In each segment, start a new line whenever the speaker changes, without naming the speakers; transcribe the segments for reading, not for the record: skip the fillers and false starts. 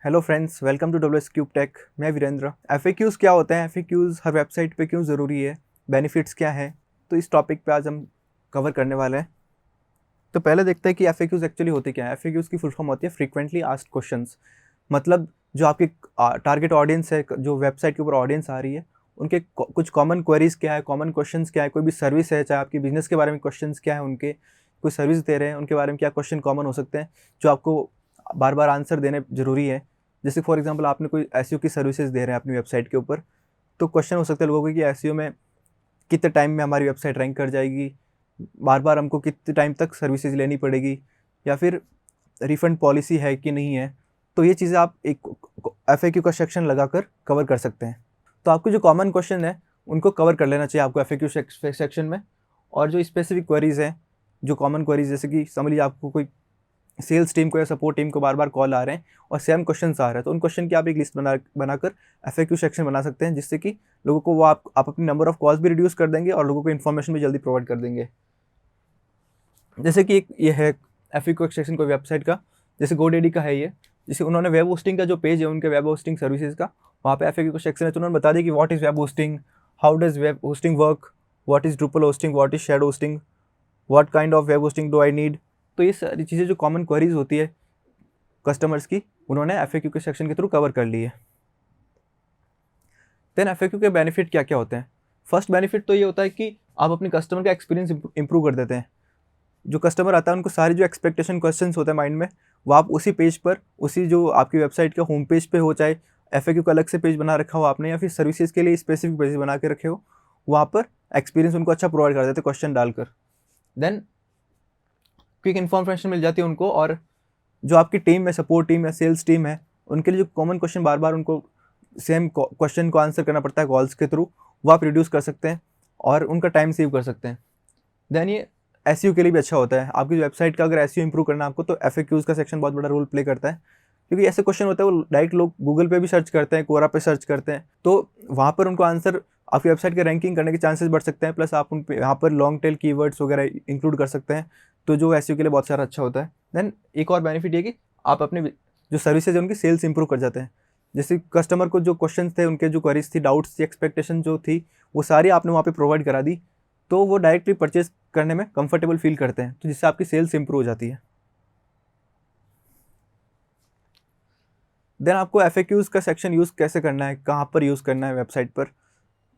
Hello friends, welcome to W S cube tech. मैं Virendra. FAQs क्या होते हैं, एफएक्यूज़ हर वेबसाइट पे क्यों ज़रूरी है, बेनिफिट्स क्या हैं, तो इस टॉपिक पे आज हम कवर करने वाले हैं। तो पहले देखते हैं कि एफएक्यूज़ एक्चुअली होते क्या है। एफएक्यूज़ की फुल फॉर्म होती है फ्रीक्वेंटली आस्क्ड क्वेश्चंस। मतलब जो आपकी टारगेट ऑडियंस है, जो वेबसाइट के ऊपर ऑडियंस आ रही है, उनके कुछ कॉमन क्वेरीज क्या है, कॉमन क्वेश्चंस क्या है, कोई भी सर्विस है, चाहे आपकी बिजनेस के बारे में क्वेश्चंस क्या है, उनके कोई सर्विस दे रहे हैं उनके बारे में क्या क्वेश्चन कॉमन हो सकते हैं जो आपको बार बार आंसर देने ज़रूरी है। जैसे फॉर एग्जांपल आपने कोई एसईओ की सर्विसेज दे रहे हैं अपनी वेबसाइट के ऊपर, तो क्वेश्चन हो सकते हैं लोगों के कि एसईओ में कितने टाइम में हमारी वेबसाइट रैंक कर जाएगी, बार बार हमको कितने टाइम तक सर्विसेज लेनी पड़ेगी, या फिर रिफ़ंड पॉलिसी है कि नहीं है। तो ये चीज़ें आप एक एफएक्यू का सेक्शन लगाकर कवर कर सकते हैं। तो आपके जो कॉमन क्वेश्चन है उनको कवर कर लेना चाहिए आपको एफएक्यू सेक्शन में। और जो स्पेसिफिक क्वेरीज हैं, जो कॉमन क्वेरीज, जैसे कि समझ लीजिए आपको कोई सेल्स टीम को या सपोर्ट टीम को बार बार कॉल आ रहे हैं और सेम क्वेश्चंस आ रहे हैं, तो उन क्वेश्चन की आप एक लिस्ट बनाकर एफएक्यू सेक्शन बना सकते हैं, जिससे कि लोगों को वो आप अपनी नंबर ऑफ कॉल्स भी रिड्यूस कर देंगे और लोगों को इन्फॉर्मेशन भी जल्दी प्रोवाइड कर देंगे। जैसे कि एक ये है एफएक्यू सेक्शन कोई वेबसाइट का, जैसे GoDaddy का है ये, जिसे उन्होंने वेब होस्टिंग का जो पेज है उनके वेब होस्टिंग सर्विसेज का, वहाँ पे एफएक्यू का सेक्शन है। तो उन्होंने बता दिया कि what is web hosting, how does web hosting work, what is Drupal hosting, what is shared hosting, what kind of web hosting do I need. तो ये सारी चीज़ें जो कॉमन क्वेरीज होती है कस्टमर्स की, उन्होंने एफएक्यू के सेक्शन के थ्रू कवर कर ली है। देन एफएक्यू के बेनिफिट क्या क्या होते हैं। फर्स्ट बेनिफिट तो ये होता है कि आप अपने कस्टमर का एक्सपीरियंस इंप्रूव कर देते हैं। जो कस्टमर आता है उनको सारी जो एक्सपेक्टेशन क्वेश्चंस होते हैं माइंड में, वो आप उसी पेज पर, उसी जो आपकी वेबसाइट का होम पेज पे हो, चाहे एफएक्यू का अलग से पेज बना रखा हो आपने, या फिर सर्विसेज के लिए स्पेसिफिक पेज बना के रखे हो, वहाँ पर एक्सपीरियंस उनको अच्छा प्रोवाइड कर देते हैं क्वेश्चन डालकर। देन क्विक इन्फॉर्मेशन मिल जाती है उनको, और जो आपकी टीम है, सपोर्ट टीम है, सेल्स टीम है, उनके लिए जो कॉमन क्वेश्चन बार बार उनको सेम क्वेश्चन को आंसर करना पड़ता है कॉल्स के थ्रू, वो आप रिड्यूस कर सकते हैं और उनका टाइम सेव कर सकते हैं। देन ये एसईओ के लिए भी अच्छा होता है। आपकी वेबसाइट का अगर एसईओ इंप्रूव करना है आपको, तो एफएक्यूज़ का सेक्शन बहुत बड़ा रोल प्ले करता है, क्योंकि ऐसे क्वेश्चन होता है वो डायरेक्ट लोग गूगल पे भी सर्च करते हैं, कोरा पे सर्च करते हैं, तो वहाँ पर उनको आंसर, आपकी वेबसाइट के रैंकिंग करने के चांसेस बढ़ सकते हैं। प्लस आप उन पे यहाँ पर लॉन्ग टेल कीवर्ड्स वगैरह इंक्लूड कर सकते हैं, तो जो एसईओ के लिए बहुत सारा अच्छा होता है। देन एक और बेनिफिट ये कि आप अपने जो सर्विसेज है उनकी सेल्स इंप्रूव कर जाते हैं। जैसे कस्टमर को जो क्वेश्चन थे, उनके जो क्वेरीज थी, डाउट्स थी, एक्सपेक्टेशन जो थी, वो सारी आपने वहाँ पे प्रोवाइड करा दी, तो वो डायरेक्टली परचेज करने में कंफर्टेबल फील करते हैं, तो जिससे आपकी सेल्स इंप्रूव हो जाती है। देन आपको एफएक्यूज़ का सेक्शन यूज़ कैसे करना है, कहाँ पर यूज़ करना है वेबसाइट पर,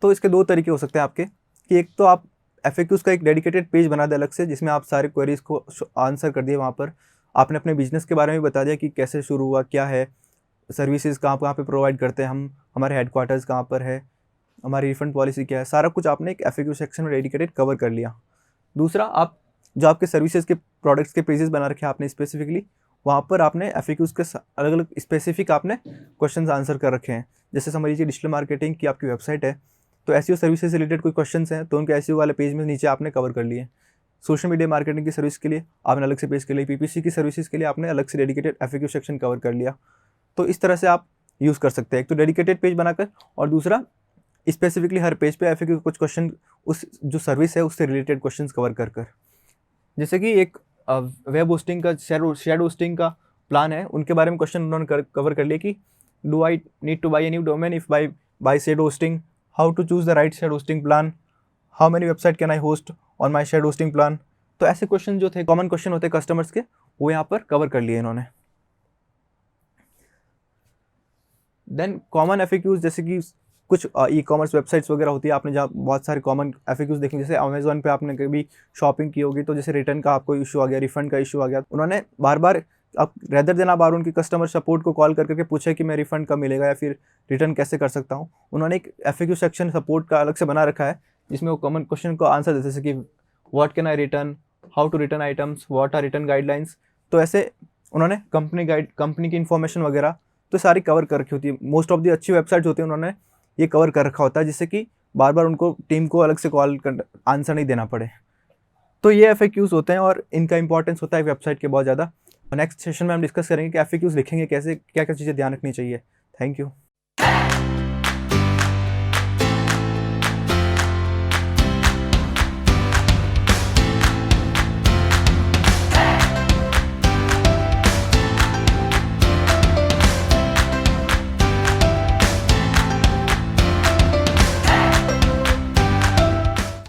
तो इसके दो तरीके हो सकते हैं आपके, कि एक तो आप एफएक्यूज़ का एक डेडिकेटेड पेज बना दें अलग से, जिसमें आप सारे क्वेरीज को आंसर कर दिए। वहाँ पर आपने अपने बिजनेस के बारे में बता दिया कि कैसे शुरू हुआ, क्या है, सर्विसेज कहाँ कहाँ पे प्रोवाइड करते हैं हम, हमारे हेडक्वार्टर्स कहाँ पर है, हमारी रिफंड पॉलिसी क्या है, सारा कुछ आपने एक एफएक्यू सेक्शन में डेडिकेटेड कवर कर लिया। दूसरा, आप जो आपके सर्विसेज के प्रोडक्ट्स के पेजेस बना रखे हैं आपने स्पेसिफिकली, वहाँ पर आपने एफएक्यूज़ के अलग अलग स्पेसिफिक आपने क्वेश्चंस आंसर कर रखे हैं। जैसे समझ लीजिए डिजिटल मार्केटिंग की आपकी वेबसाइट है, तो एसईओ सर्विसेज से रिलेटेड कोई क्वेश्चंस हैं, तो उनके एसईओ वाले पेज में नीचे आपने कवर कर लिए। सोशल मीडिया मार्केटिंग की सर्विस के लिए आपने अलग से पेज के लिए, पीपीसी की सर्विसेज के लिए आपने अलग से डेडिकेटेड एफएक्यू सेक्शन कवर कर लिया। तो इस तरह से आप यूज़ कर सकते हैं, एक तो डेडिकेटेड पेज बनाकर, और दूसरा स्पेसिफिकली हर पेज पे एफएक्यू कुछ क्वेश्चन उस जो सर्विस है उससे रिलेटेड क्वेश्चंस कवर कर। जैसे कि एक वेब होस्टिंग का शेड होस्टिंग का प्लान है, उनके बारे में क्वेश्चन उन्होंने कवर कर लिया कि do I need to buy a new domain if buy shared hosting, how to choose the right shared hosting plan, how many website can I host on my shared hosting plan. तो ऐसे question जो थे, common question होते customers के, वो यहाँ पर cover कर लिए इन्होंने। देन कॉमन एफएक्यूज़, जैसे कि कुछ ई कॉमर्स वेबसाइट्स वगैरह होती है, आपने जहाँ बहुत सारे कॉमन एफएक्यूज़ देखेंगे, जैसे अमेज़न पे आपने कभी शॉपिंग की होगी, तो जैसे रिटर्न का आपको इशू आ गया, रिफंड का इशू आ गया, उन्होंने बार बार, अब रेदर देन आप बार उनकी कस्टमर सपोर्ट को कॉल करके पूछे कि मैं रिफंड कब मिलेगा या फिर रिटर्न कैसे कर सकता हूँ, उन्होंने एक एफएक्यू सेक्शन सपोर्ट का अलग से बना रखा है, जिसमें वो कॉमन क्वेश्चन को आंसर देते, जैसे कि what can I return, how to return items, what are return guidelines. तो ऐसे उन्होंने कंपनी की इन्फॉर्मेशन वगैरह तो सारी कवर कर रखी होती है। मोस्ट ऑफ दी अच्छी वेबसाइट्स होती है, उन्होंने ये कवर कर रखा होता है, जिससे कि बार बार उनको टीम को अलग से कॉल कर आंसर नहीं देना पड़े। तो ये एफएक्यूज़ होते हैं और इनका इंपॉर्टेंस होता है वेबसाइट के बहुत ज़्यादा। नेक्स्ट सेशन में हम डिस्कस करेंगे कि एफएक्यूज़ लिखेंगे कैसे, क्या क्या चीज़ें ध्यान रखनी चाहिए। Thank you.